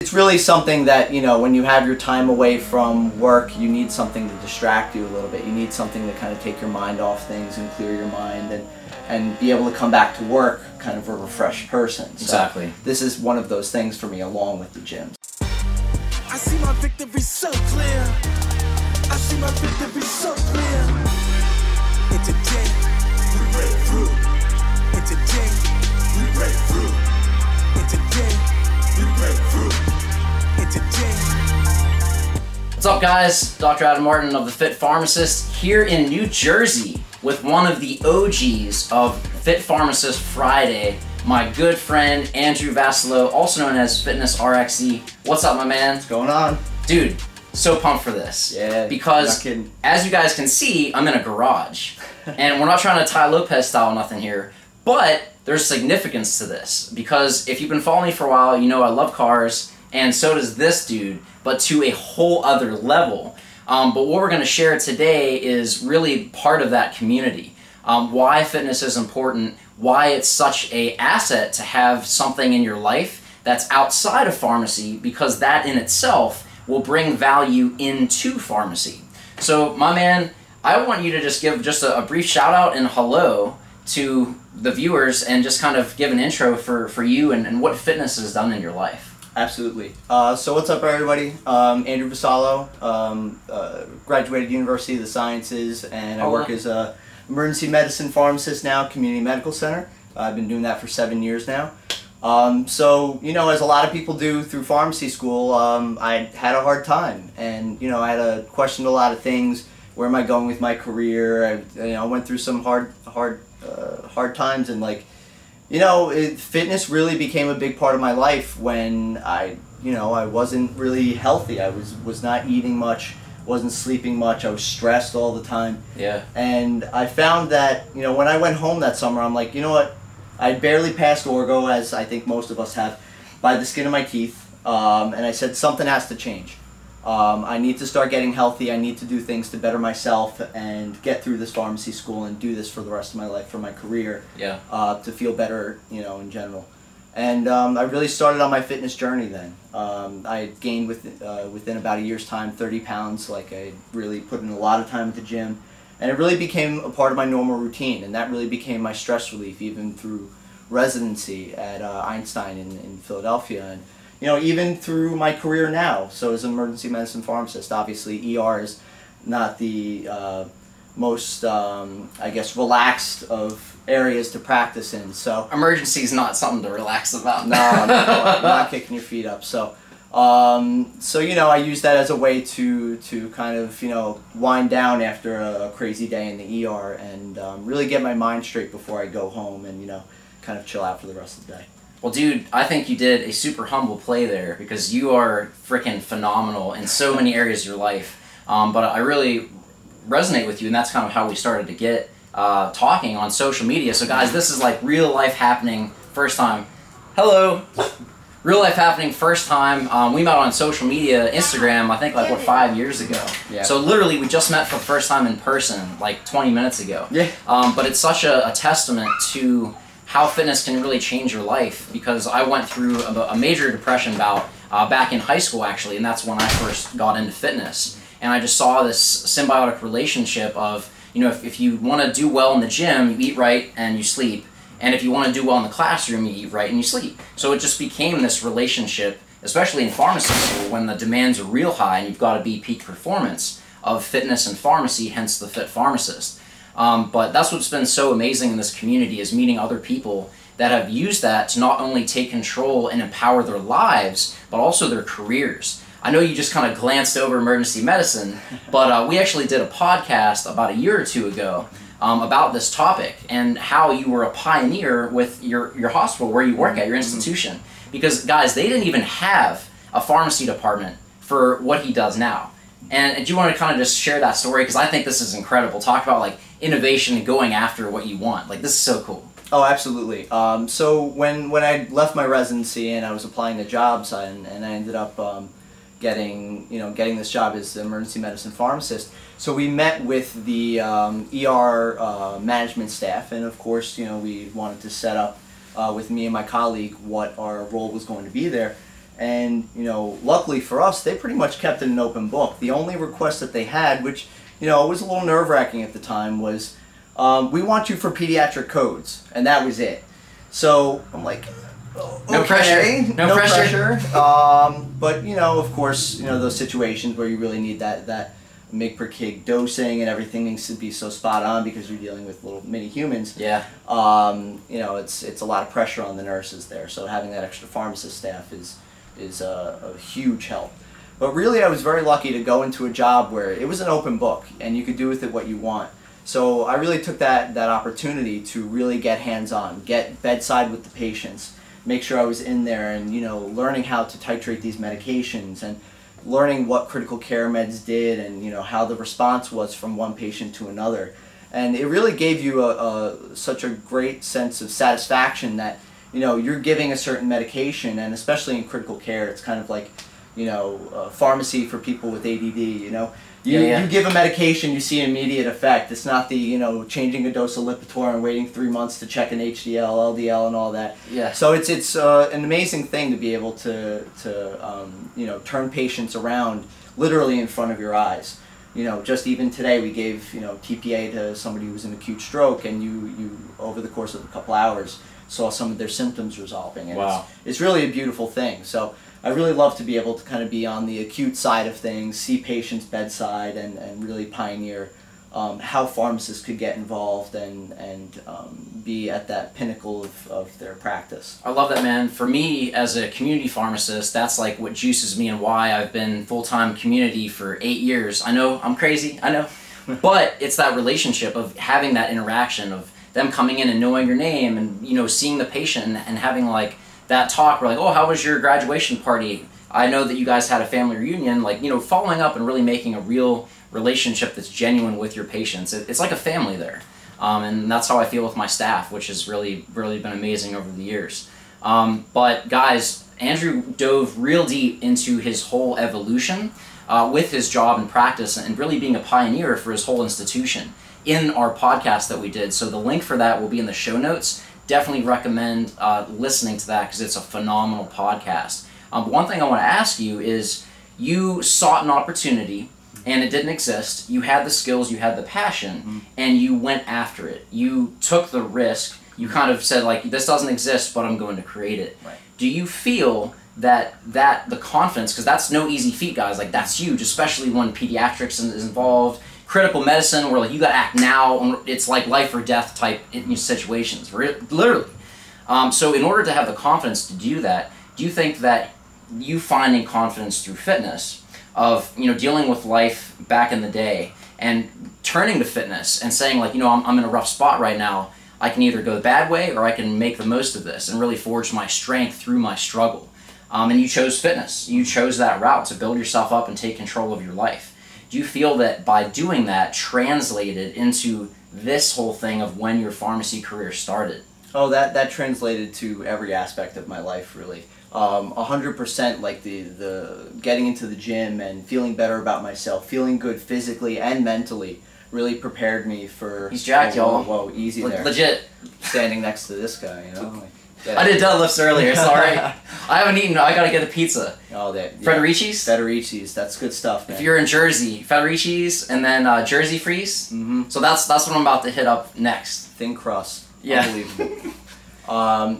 It's really something that, you know, when you have your time away from work, you need something to distract you a little bit. You need something to kind of take your mind off things and clear your mind and be able to come back to work kind of a refreshed person. So exactly. This is one of those things for me, along with the gym. I see my victory so clear. I see my victory so clear. And today, we break through. And today, we break through. And today, we break through. And today. What's up, guys? Dr. Adam Martin of the Fit Pharmacist here in New Jersey with one of the OGs of Fit Pharmacist Friday, my good friend Andrew Vassallo, also known as Fitness RXE. What's up, my man? What's going on? Dude, so pumped for this. Yeah, because as you guys can see, I'm in a garage. And we're not trying to Tai Lopez style nothing here, but there's significance to this. Because if you've been following me for a while, you know I love cars, and so does this dude, but to a whole other level. But what we're gonna share today is really part of that community. Why fitness is important, why it's such an asset to have something in your life that's outside of pharmacy, because that in itself will bring value into pharmacy. So my man, I want you to just give just a brief shout out and hello to the viewers and just kind of give an intro for you and what fitness has done in your life. Absolutely. So what's up, everybody? Andrew Vassallo, graduated University of the Sciences, and I work as a emergency medicine pharmacist now, community medical center. I've been doing that for 7 years now. So, you know, as a lot of people do through pharmacy school, I had a hard time, and, you know, I had to question a lot of things. Where am I going with my career? I went through some hard times, and, like, you know, fitness really became a big part of my life when I wasn't really healthy. I was not eating much, wasn't sleeping much, I was stressed all the time. Yeah. And I found that, you know, when I went home that summer, I'm like, you know what, I barely passed Orgo, as I think most of us have, by the skin of my teeth, and I said something has to change. I need to start getting healthy. I need to do things to better myself and get through this pharmacy school and do this for the rest of my life, for my career, yeah. To feel better, you know, in general. And I really started on my fitness journey then. I gained within about a year's time 30 pounds. Like, I really put in a lot of time at the gym, and it really became a part of my normal routine, and that really became my stress relief even through residency at Einstein in Philadelphia. And you know, even through my career now, so as an emergency medicine pharmacist, obviously ER is not the most, I guess, relaxed of areas to practice in. So emergency is not something to relax about. No, not kicking your feet up. So, so you know, I use that as a way to kind of, you know, wind down after a crazy day in the ER and really get my mind straight before I go home and, you know, kind of chill out for the rest of the day. Well, dude, I think you did a super humble play there because you are freaking phenomenal in so many areas of your life. But I really resonate with you, and that's kind of how we started to get talking on social media. So, guys, this is like real life happening first time. Hello. Real life happening first time. We met on social media, Instagram, I think like, what, 5 years ago. Yeah. So literally we just met for the first time in person like 20 minutes ago. Yeah. But it's such a testament to how fitness can really change your life, because I went through a major depression bout back in high school, actually, and that's when I first got into fitness. And I just saw this symbiotic relationship of, you know, if you want to do well in the gym, you eat right and you sleep. And if you want to do well in the classroom, you eat right and you sleep. So it just became this relationship, especially in pharmacy school, when the demands are real high and you've got to be peak performance of fitness and pharmacy, hence the Fit Pharmacist. But that's what's been so amazing in this community, is meeting other people that have used that to not only take control and empower their lives, but also their careers. I know you just kind of glanced over emergency medicine, but we actually did a podcast about a year or two ago about this topic and how you were a pioneer with your hospital where you work at, your institution. Because, guys, they didn't even have a pharmacy department for what he does now. And do you want to kind of just share that story? Because I think this is incredible. Talk about, like, innovation and going after what you want. Like, this is so cool. Oh, absolutely. So when I left my residency and I was applying to jobs, and I ended up getting this job as an emergency medicine pharmacist. So we met with the ER management staff, and of course, you know, we wanted to set up with me and my colleague what our role was going to be there. And, you know, luckily for us, they pretty much kept it an open book. The only request that they had, which, you know, was a little nerve-wracking at the time, was, we want you for pediatric codes, and that was it. So I'm like, no pressure. No pressure. But, you know, of course, you know, those situations where you really need that mg per kg dosing and everything needs to be so spot on because you're dealing with little mini humans. Yeah. You know, it's a lot of pressure on the nurses there. So having that extra pharmacist staff is a huge help. But really, I was very lucky to go into a job where it was an open book and you could do with it what you want. So I really took that opportunity to really get hands-on, get bedside with the patients, make sure I was in there and, you know, learning how to titrate these medications and learning what critical care meds did and, you know, how the response was from one patient to another. And it really gave you such a great sense of satisfaction that, you know, you're giving a certain medication, and especially in critical care, it's kind of like, you know, pharmacy for people with ADD, you know. You give a medication, you see immediate effect. It's not the, you know, changing a dose of Lipitor and waiting 3 months to check an HDL, LDL, and all that. Yeah. So it's an amazing thing to be able to you know, turn patients around literally in front of your eyes. You know, just even today we gave, you know, TPA to somebody who was in acute stroke, and you over the course of a couple hours saw some of their symptoms resolving. And wow. It's really a beautiful thing. So I really love to be able to kind of be on the acute side of things, see patients bedside, and really pioneer how pharmacists could get involved and be at that pinnacle of their practice. I love that, man. For me, as a community pharmacist, that's like what juices me and why I've been full-time community for 8 years. I know, I'm crazy, I know. But it's that relationship of having that interaction of them coming in and knowing your name and, you know, seeing the patient and having like that talk. We're like, oh, how was your graduation party? I know that you guys had a family reunion. Like, you know, following up and really making a real relationship that's genuine with your patients. It's like a family there. And that's how I feel with my staff, which has really been amazing over the years. But guys, Andrew dove real deep into his whole evolution with his job and practice and really being a pioneer for his whole institution in our podcast that we did. So the link for that will be in the show notes. Definitely recommend listening to that because it's a phenomenal podcast. But one thing I want to ask you is, you sought an opportunity and it didn't exist. You had the skills, you had the passion, and you went after it. You took the risk. You kind of said, like, this doesn't exist, but I'm going to create it. Right. Do you feel that the confidence, because that's no easy feat, guys, like that's huge, especially when pediatrics is involved, critical medicine, where like you got to act now, it's like life or death type situations, literally. So in order to have the confidence to do that, do you think that you finding confidence through fitness, of, you know, dealing with life back in the day and turning to fitness and saying, like, you know, I'm in a rough spot right now, I can either go the bad way or I can make the most of this and really forge my strength through my struggle. And you chose fitness. You chose that route to build yourself up and take control of your life. Do you feel that by doing that translated into this whole thing of when your pharmacy career started? Oh, that translated to every aspect of my life, really. 100%, like the getting into the gym and feeling better about myself, feeling good physically and mentally, really prepared me for... He's jacked, y'all. Whoa, easy there. Legit. Standing next to this guy, you know. Like, I did deadlifts earlier, sorry. I haven't eaten, I gotta get a pizza. Oh, that. Yeah. Federici's? Federici's, that's good stuff, man. If you're in Jersey, Federici's, and then Jersey Freeze. So that's what I'm about to hit up next. Thin crust. Yeah. Unbelievable.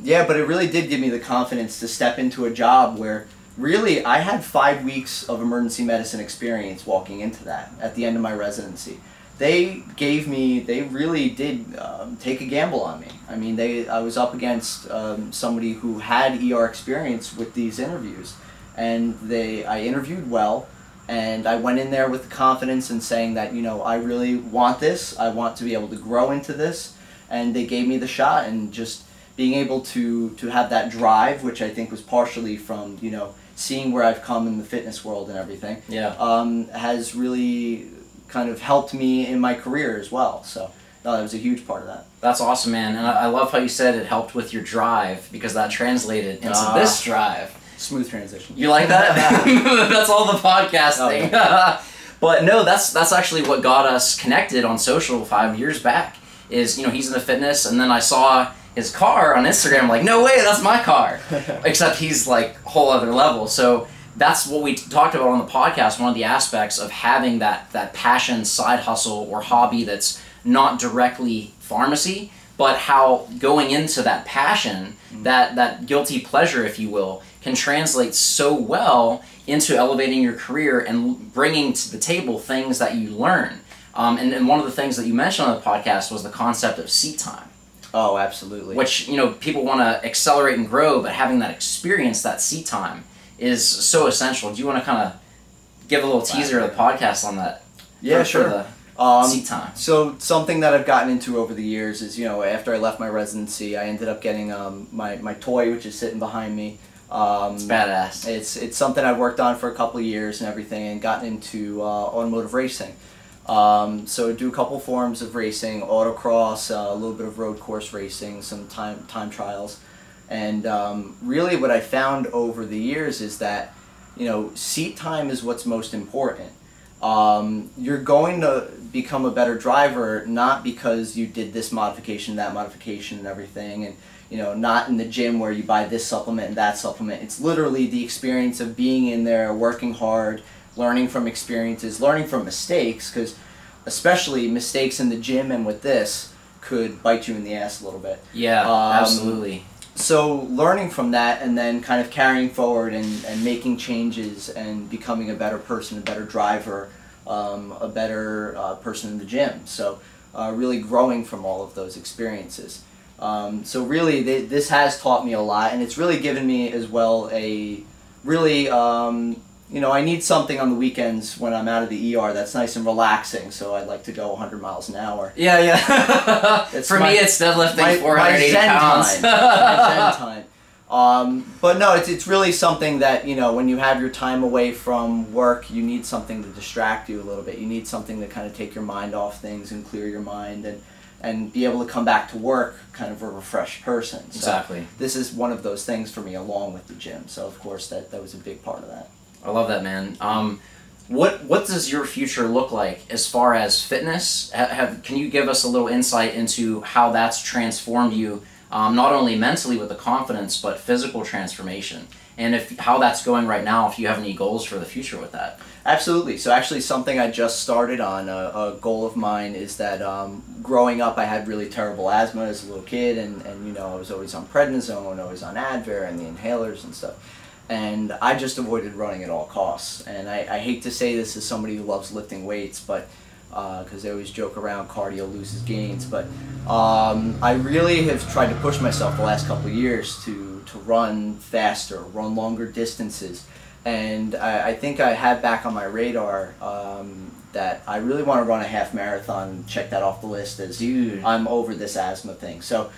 Yeah, but it really did give me the confidence to step into a job where really I had 5 weeks of emergency medicine experience walking into that at the end of my residency. They really did take a gamble on me. I mean, I was up against somebody who had ER experience with these interviews, and I interviewed well, and I went in there with the confidence and saying that, you know, I really want this, I want to be able to grow into this, and they gave me the shot, and just being able to have that drive, which I think was partially from, you know, seeing where I've come in the fitness world and everything, has really kind of helped me in my career as well. So no, that was a huge part of that. That's awesome, man. And I love how you said it helped with your drive, because that translated into this drive. Smooth transition. You like that? That's all the podcasting. Oh, yeah. But no, that's actually what got us connected on social 5 years back. Is, you know, he's into fitness, and then I saw his car on Instagram. I'm like, no way, that's my car. Except he's like a whole other level. So that's what we talked about on the podcast. One of the aspects of having that passion, side hustle, or hobby that's not directly pharmacy, but how going into that passion, that guilty pleasure, if you will, can translate so well into elevating your career and bringing to the table things that you learn. And one of the things that you mentioned on the podcast was the concept of seat time. Oh, absolutely. Which, you know, people want to accelerate and grow, but having that experience, that seat time, is so essential. Do you want to kind of give a little teaser of the podcast on that? Yeah, sure. The seat time. So something that I've gotten into over the years is, you know, after I left my residency, I ended up getting my toy, which is sitting behind me. It's badass. It's something I've worked on for a couple of years and everything, and gotten into automotive racing. So I do a couple forms of racing, autocross, a little bit of road course racing, some time trials. And really what I found over the years is that, you know, seat time is what's most important. You're going to become a better driver not because you did this modification, that modification and everything, and, you know, not in the gym where you buy this supplement and that supplement. It's literally the experience of being in there, working hard, learning from experiences, learning from mistakes, because especially mistakes in the gym and with this could bite you in the ass a little bit. Yeah, absolutely. So learning from that and then kind of carrying forward and making changes and becoming a better person, a better driver, a better person in the gym. So really growing from all of those experiences. So really this has taught me a lot, and it's really given me as well a really, you know, I need something on the weekends when I'm out of the ER that's nice and relaxing, so I'd like to go 100 miles an hour. Yeah, yeah. For me, it's deadlifting 480 pounds. My zen time. But no, it's really something that, you know, when you have your time away from work, you need something to distract you a little bit. You need something to kind of take your mind off things and clear your mind and be able to come back to work kind of a refreshed person. So exactly. This is one of those things for me, along with the gym. So of course that was a big part of that. I love that, man. What does your future look like as far as fitness? Can you give us a little insight into how that's transformed you, not only mentally with the confidence, but physical transformation? And how that's going right now, if you have any goals for the future with that? Absolutely. So actually something I just started on, a goal of mine is that growing up I had really terrible asthma as a little kid, and you know, I was always on prednisone, always on Advair and the inhalers and stuff. And I just avoided running at all costs. And I hate to say this as somebody who loves lifting weights, but because they always joke around cardio loses gains, but I really have tried to push myself the last couple of years to run faster, run longer distances. And I think I have back on my radar that I really want to run a half marathon, check that off the list, as I'm over this asthma thing. So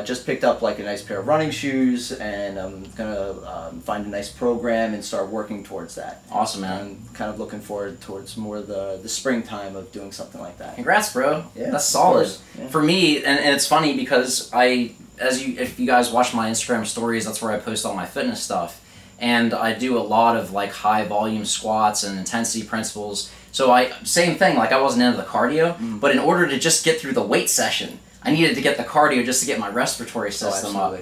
just picked up like a nice pair of running shoes, and I'm gonna find a nice program and start working towards that. Awesome, man. I'm kind of looking forward towards more the springtime of doing something like that. Congrats, bro. Yeah, that's solid. Yeah. For me, and it's funny because if you guys watch my Instagram stories, that's where I post all my fitness stuff. And I do a lot of like high volume squats and intensity principles. So same thing, like I wasn't into the cardio, but in order to just get through the weight session, I needed to get the cardio just to get my respiratory system up.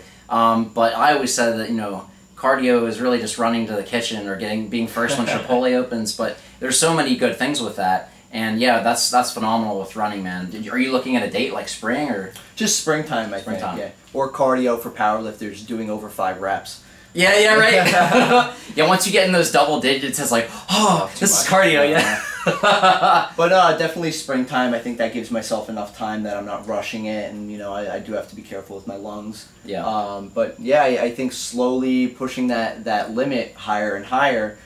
But I always said that, you know, cardio is really just running to the kitchen or being first when Chipotle opens. But there's so many good things with that. And yeah, that's phenomenal with running, man. Are you looking at a date like spring or? Just springtime, I think. Yeah. Or cardio for powerlifters doing over 5 reps. Yeah, yeah, right. Yeah, once you get in those double digits, it's like, oh, this is cardio, yeah. But definitely springtime. I think that gives myself enough time that I'm not rushing it, and you know, I do have to be careful with my lungs. Yeah. But yeah, I think slowly pushing that limit higher and higher,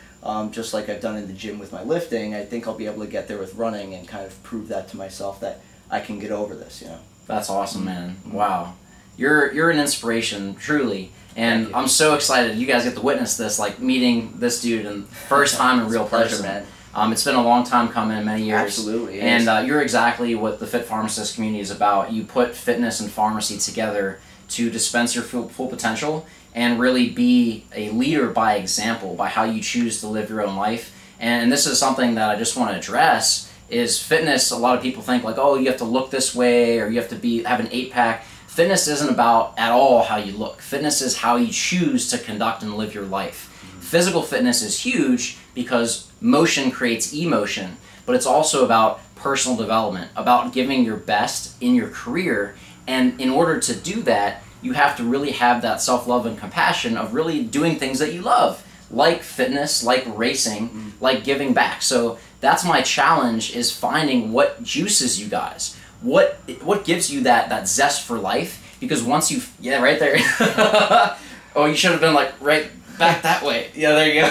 just like I've done in the gym with my lifting. I think I'll be able to get there with running and kind of prove that to myself that I can get over this. You know. That's awesome, man. Wow, you're an inspiration, truly. And I'm so excited you guys get to witness this, like meeting this dude and first time in real person. Man. It's been a long time coming, many years. Absolutely. And you're exactly what the Fit Pharmacist community is about. You put fitness and pharmacy together to dispense your full potential and really be a leader by example, by how you choose to live your own life. And this is something that I just want to address, is fitness. A lot of people think like, oh, you have to look this way or you have to have an 8-pack. fitness isn't about at all how you look. Fitness is how you choose to conduct and live your life. Physical fitness is huge because motion creates emotion, but it's also about personal development, about giving your best in your career. And in order to do that, you have to really have that self-love and compassion of really doing things that you love, like fitness, like racing, like giving back. So that's my challenge, is finding what juices you guys, what gives you that zest for life. Because once you, yeah, right there. Oh, you should have been like right back that way. Yeah, there you go.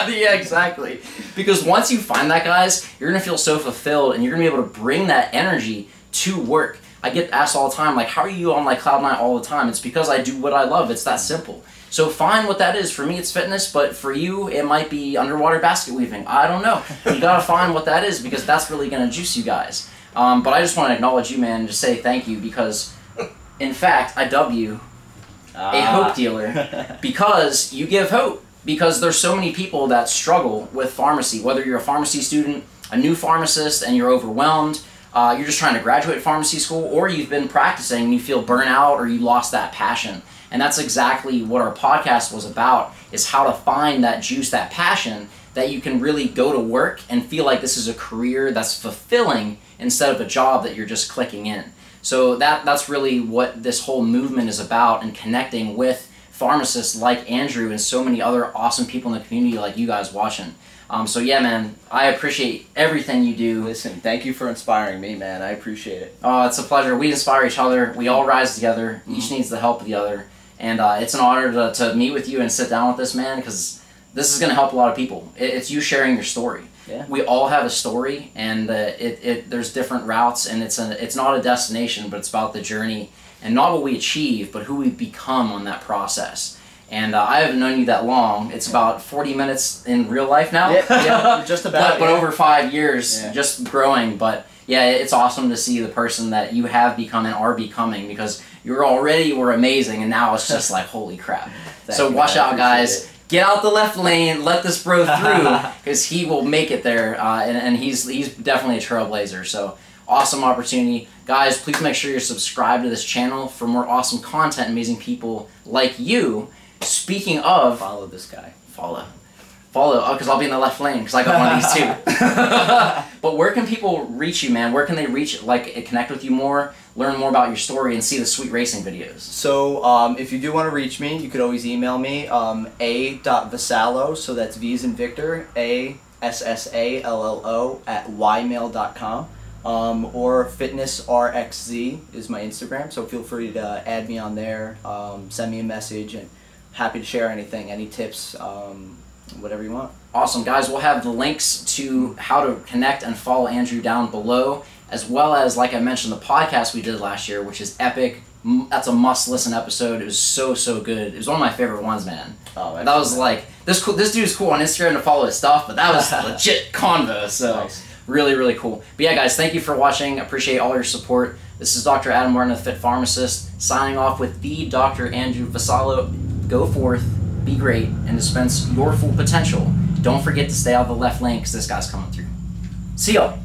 Yeah, exactly. Because once you find that, guys, you're gonna feel so fulfilled, and you're gonna be able to bring that energy to work. I get asked all the time, like, how are you on like cloud nine all the time? It's because I do what I love. It's that simple. So find what that is. For me, it's fitness, but for you, it might be underwater basket weaving. I don't know. You gotta find what that is, because that's really gonna juice you guys. But I just want to acknowledge you, man, and just say thank you, because in fact, I dub you a hope dealer, because you give hope. Because there's so many people that struggle with pharmacy, whether you're a pharmacy student, a new pharmacist, and you're overwhelmed, you're just trying to graduate pharmacy school, or you've been practicing and you feel burnout, or you lost that passion. And that's exactly what our podcast was about, is how to find that juice, that passion, that you can really go to work and feel like this is a career that's fulfilling instead of a job that you're just clicking in. So that's really what this whole movement is about, and connecting with pharmacists like Andrew and so many other awesome people in the community like you guys watching. So yeah, man, I appreciate everything you do. Listen, thank you for inspiring me, man. I appreciate it. Oh, it's a pleasure. We inspire each other. We all rise together. Each needs the help of the other. And it's an honor to meet with you and sit down with this man, because this is going to help a lot of people. It's you sharing your story. Yeah. We all have a story, and there's different routes, and it's not a destination, but it's about the journey, and not what we achieve, but who we become on that process. And I haven't known you that long. It's about 40 minutes in real life now. Yeah, just about. But over 5 years, just growing. But yeah, it's awesome to see the person that you have become and are becoming, because you already were amazing, and now it's just like, holy crap. So watch out, guys. Get out the left lane, let this bro through, because he will make it there, and he's definitely a trailblazer. So awesome opportunity. Guys, please make sure you're subscribed to this channel for more awesome content, amazing people like you. Speaking of... Follow this guy. Follow, because I'll be in the left lane, because I got one of these too. But where can people reach you, man? Where can they reach, like, connect with you more, learn more about your story, and see the sweet racing videos? So if you do want to reach me, you could always email me, a.vassallo, so that's V as in Victor, ASSALLO @ymail.com. Or fitnessrxz is my Instagram, so feel free to add me on there, send me a message, and happy to share anything, any tips, whatever you want. Awesome, guys. We'll have the links to how to connect and follow Andrew down below, as well as, like I mentioned, the podcast we did last year, which is epic. That's a must-listen episode. It was so good. It was one of my favorite ones, man. Oh, that was like, this dude's cool on Instagram to follow his stuff, but that was legit convo, so nice. Really cool. But yeah, guys, thank you for watching. Appreciate all your support. This is Dr. Adam Martin, the Fit Pharmacist, signing off with the Dr. Andrew Vassallo. Go forth, be great, and dispense your full potential. Don't forget to stay out of the left lane, because this guy's coming through. See y'all.